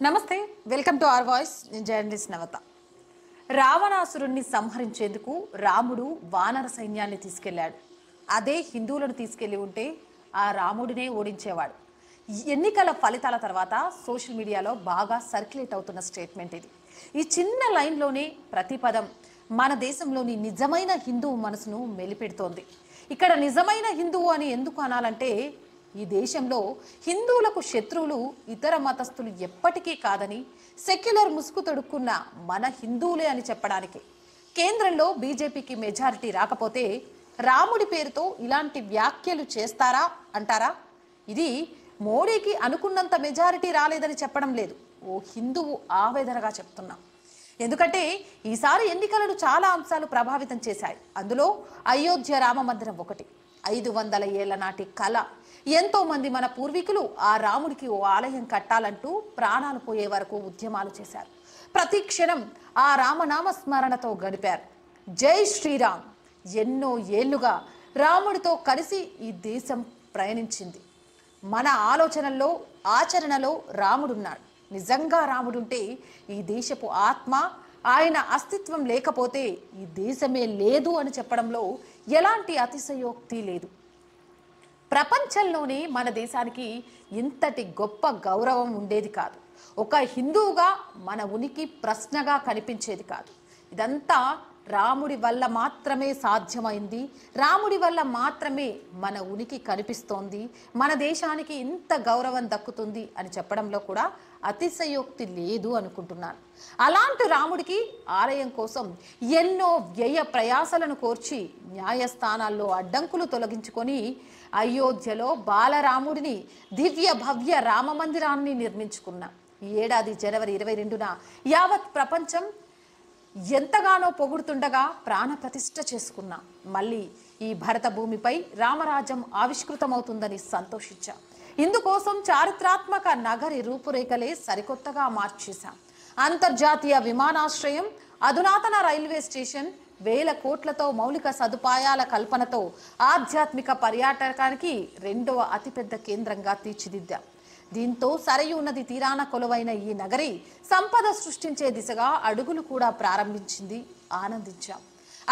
నమస్తే, welcome to our voice. నేను journalist నవత. రావణాసురుణ్ణి సంహరించేందుకు రాముడు వానర సైన్యాన్ని తీసుకెళ్లాడు. అదే హిందువులను తీసుకెళ్లి ఉంటే ఆ రాముడినే ఓడించేవాడు. ఎన్నికల ఫలితాల తర్వాత సోషల్ మీడియాలో బాగా సర్క్యులేట్ అవుతున్న స్టేట్మెంట్ ఇది. ఈ చిన్న లైన్లోనే ప్రతి పదం మన దేశంలోని నిజమైన హిందువు మనసును మెలిపెడుతోంది. ఇక్కడ నిజమైన హిందువు అని ఎందుకు అనాలంటే, ఈ దేశంలో హిందువులకు శత్రువులు ఇతర మతస్థులు ఎప్పటికీ కాదని సెక్యులర్ ముసుగు తొడుక్కున్న మన హిందువులే అని చెప్పడానికి. కేంద్రంలో బీజేపీకి మెజారిటీ రాకపోతే రాముడి పేరుతో ఇలాంటి వ్యాఖ్యలు చేస్తారా అంటారా? ఇది మోడీకి అనుకున్నంత మెజారిటీ రాలేదని చెప్పడం లేదు, ఓ హిందువు ఆవేదనగా చెప్తున్నా. ఎందుకంటే ఈసారి ఎన్నికలను చాలా అంశాలు ప్రభావితం చేశాయి. అందులో అయోధ్య రామ మందిరం ఒకటి. 500 ఏళ్ల నాటి కళ. ఎంతో మంది మన పూర్వీకులు ఆ రాముడికి ఓ ఆలయం కట్టాలంటూ ప్రాణాలు పోయే వరకు ఉద్యమాలు చేశారు. ప్రతి క్షణం ఆ రామనామ స్మరణతో గడిపారు. జై శ్రీరామ్. ఎన్నో ఏళ్లుగా రాముడితో కలిసి ఈ దేశం ప్రయాణించింది. మన ఆలోచనల్లో, ఆచరణలో రాముడున్నాడు. నిజంగా రాముడుంటే ఈ దేశపు ఆత్మ, ఆయన అస్తిత్వం లేకపోతే ఈ దేశమే లేదు అని చెప్పడంలో ఎలాంటి అతిశయోక్తి లేదు. ప్రపంచంలోనే మన దేశానికి ఇంతటి గొప్ప గౌరవం ఉండేది కాదు. ఒక హిందువుగా మన ఉనికి ప్రశ్నగా కనిపించేది కాదు. ఇదంతా రాముడి వల్ల మాత్రమే సాధ్యమైంది. రాముడి వల్ల మాత్రమే మన ఉనికి కనిపిస్తోంది, మన దేశానికి ఇంత గౌరవం దక్కుతుంది అని చెప్పడంలో కూడా అతిశయోక్తి లేదు అనుకుంటున్నాను. అలాంటి రాముడికి ఆలయం కోసం ఎన్నో వ్యయ ప్రయాసలను కోర్చి న్యాయస్థానాల్లో అడ్డంకులు తొలగించుకొని అయోధ్యలో బాలరాముడిని, దివ్య భవ్య రామ మందిరాన్ని నిర్మించుకున్నాం. ఈ ఏడాది జనవరి 22న యావత్ ప్రపంచం ఎంతగానో పొగుడుతుండగా ప్రాణ ప్రతిష్ఠ చేసుకున్నాం. మళ్ళీ ఈ భరత భూమిపై రామరాజ్యం ఆవిష్కృతమవుతుందని సంతోషించాం. ఇందుకోసం చారిత్రాత్మక నగరి రూపురేఖలే సరికొత్తగా మార్చేశాం. అంతర్జాతీయ విమానాశ్రయం, అధునాతన రైల్వే స్టేషన్, 1000 కోట్లతో మౌలిక సదుపాయాల కల్పనతో ఆధ్యాత్మిక పర్యాటకానికి 2వ అతిపెద్ద కేంద్రంగా తీర్చిదిద్దాం. దీంతో సరయూ నది తీరాన కొలువైన ఈ నగరి సంపద సృష్టించే దిశగా అడుగులు కూడా ప్రారంభించింది. ఆనందించాం.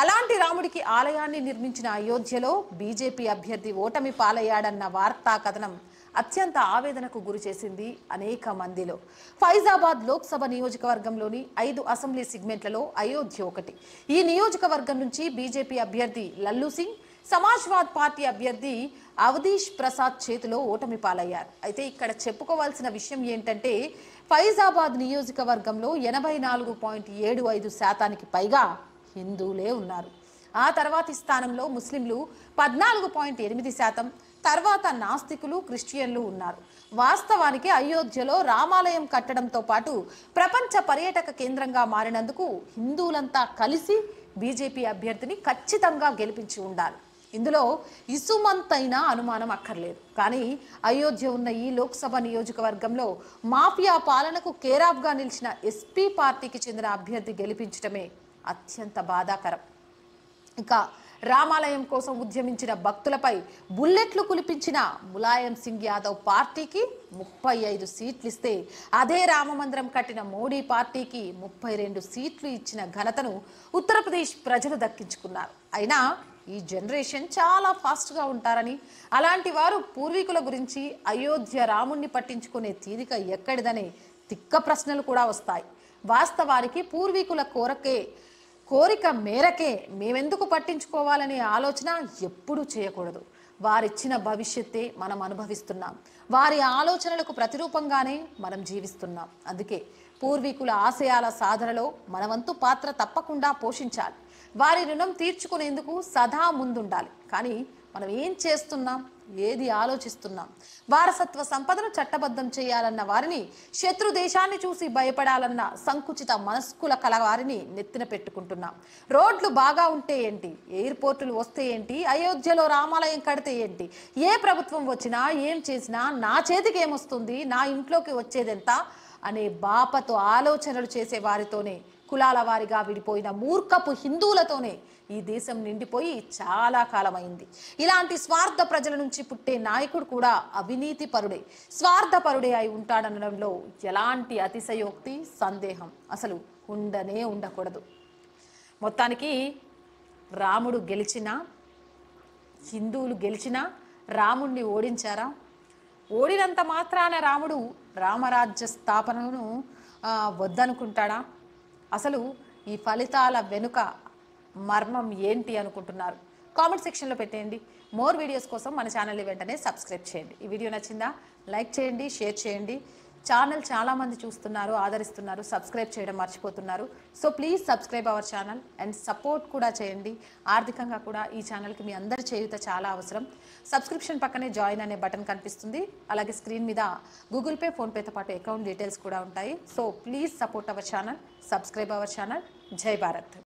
అలాంటి రాముడికి ఆలయాన్ని నిర్మించిన అయోధ్యలో బీజేపీ అభ్యర్థి ఓటమి పాలయ్యాడన్న వార్తా కథనం అత్యంత ఆవేదనకు గురి చేసింది అనేక మందిలో. ఫైజాబాద్ లోక్సభ నియోజకవర్గంలోని 5 అసెంబ్లీ సెగ్మెంట్లలో అయోధ్య ఒకటి. ఈ నియోజకవర్గం నుంచి బీజేపీ అభ్యర్థి లల్లు సింగ్, సమాజ్వాద్ పార్టీ అభ్యర్థి అవధీష్ ప్రసాద్ చేతిలో ఓటమి పాలయ్యారు. అయితే ఇక్కడ చెప్పుకోవాల్సిన విషయం ఏంటంటే, ఫైజాబాద్ నియోజకవర్గంలో 84.75% పైగా హిందువులే ఉన్నారు. ఆ తర్వాతి స్థానంలో ముస్లింలు 14.8%, తర్వాత నాస్తికులు, క్రిస్టియన్లు ఉన్నారు. వాస్తవానికి అయోధ్యలో రామాలయం కట్టడంతో పాటు ప్రపంచ పర్యాటక కేంద్రంగా మారినందుకు హిందువులంతా కలిసి బీజేపీ అభ్యర్థిని ఖచ్చితంగా గెలిపించి ఉండాలి. ఇందులో ఇసుమంతైనా అనుమానం అక్కర్లేదు. కానీ అయోధ్య ఉన్న ఈ లోక్సభ నియోజకవర్గంలో మాఫియా పాలనకు కేరాఫ్గా నిలిచిన ఎస్పీ పార్టీకి చెందిన అభ్యర్థి గెలిపించడమే అత్యంత బాధాకరం. ఇక రామాలయం కోసం ఉద్యమించిన భక్తులపై బుల్లెట్లు కులిపించిన ములాయం సింగ్ యాదవ్ పార్టీకి 35 సీట్లు ఇస్తే, అదే రామమందిరం కట్టిన మోడీ పార్టీకి 32 సీట్లు ఇచ్చిన ఘనతను ఉత్తరప్రదేశ్ ప్రజలు దక్కించుకున్నారు. అయినా ఈ జనరేషన్ చాలా ఫాస్ట్గా ఉంటారని, అలాంటి వారు పూర్వీకుల గురించి, అయోధ్య రాముణ్ణి పట్టించుకునే తీరిక ఎక్కడిదనే తిక్క ప్రశ్నలు కూడా వస్తాయి. వాస్తవానికి పూర్వీకుల కోరిక మేరకే మేమెందుకు పట్టించుకోవాలనే ఆలోచన ఎప్పుడూ చేయకూడదు. వారిచ్చిన భవిష్యత్తే మనం అనుభవిస్తున్నాం. వారి ఆలోచనలకు ప్రతిరూపంగానే మనం జీవిస్తున్నాం. అందుకే పూర్వీకుల ఆశయాల సాధనలో మనవంతు పాత్ర తప్పకుండా పోషించాలి. వారి రుణం తీర్చుకునేందుకు సదా ముందుండాలి. కానీ మనం ఏం చేస్తున్నాం, ఏది ఆలోచిస్తున్నాం? వారసత్వ సంపదను చట్టబద్ధం చేయాలన్న వారిని, శత్రు దేశాన్ని చూసి భయపడాలన్న సంకుచిత మనస్కుల కలవారిని నెత్తిన పెట్టుకుంటున్నాం. రోడ్లు బాగా ఉంటే ఏంటి, ఎయిర్పోర్టులు వస్తే ఏంటి, అయోధ్యలో రామాలయం కడితే ఏంటి, ఏ ప్రభుత్వం వచ్చినా ఏం చేసినా నా చేతికి ఏమొస్తుంది, నా ఇంట్లోకి వచ్చేదెంత అనే బాపతో ఆలోచనలు చేసే వారితోనే కులాల వారిగా విడిపోయిన మూర్ఖపు హిందువులతోనే ఈ దేశం నిండిపోయి చాలా కాలమైంది. ఇలాంటి స్వార్థ ప్రజల నుంచి పుట్టే నాయకుడు కూడా అవినీతి పరుడే, స్వార్థపరుడే అయి ఉంటాడనడంలో ఎలాంటి అతిశయోక్తి, సందేహం అసలు ఉండకూడదు. మొత్తానికి రాముడు గెలిచినా, హిందువులు గెలిచినా రాముణ్ణి ఓడించారా? ఓడినంత మాత్రాన రాముడు రామరాజ్య స్థాపనను వద్దనుకుంటాడా? అసలు ఈ ఫలితాల వెనుక మర్మం ఏంటి అనుకుంటున్నారు? కామెంట్ సెక్షన్లో పెట్టేయండి. మోర్ వీడియోస్ కోసం మన ఛానల్ని వెంటనే సబ్స్క్రైబ్ చేయండి. ఈ వీడియో నచ్చిందా? లైక్ చేయండి, షేర్ చేయండి. ఛానల్ చాలామంది చూస్తున్నారు, ఆదరిస్తున్నారు, సబ్స్క్రైబ్ చేయడం మర్చిపోతున్నారు. So please subscribe our channel and support కూడా చేయండి. ఆర్థికంగా కూడా ఈ ఛానల్కి మీ అందరి చేయూత చాలా అవసరం. సబ్స్క్రిప్షన్ పక్కనే జాయిన్ అనే బటన్ కనిపిస్తుంది. అలాగే స్క్రీన్ మీద గూగుల్ పే, ఫోన్పేతో పాటు అకౌంట్ డీటెయిల్స్ కూడా ఉంటాయి. So please support our channel, subscribe our channel. జై భారత్.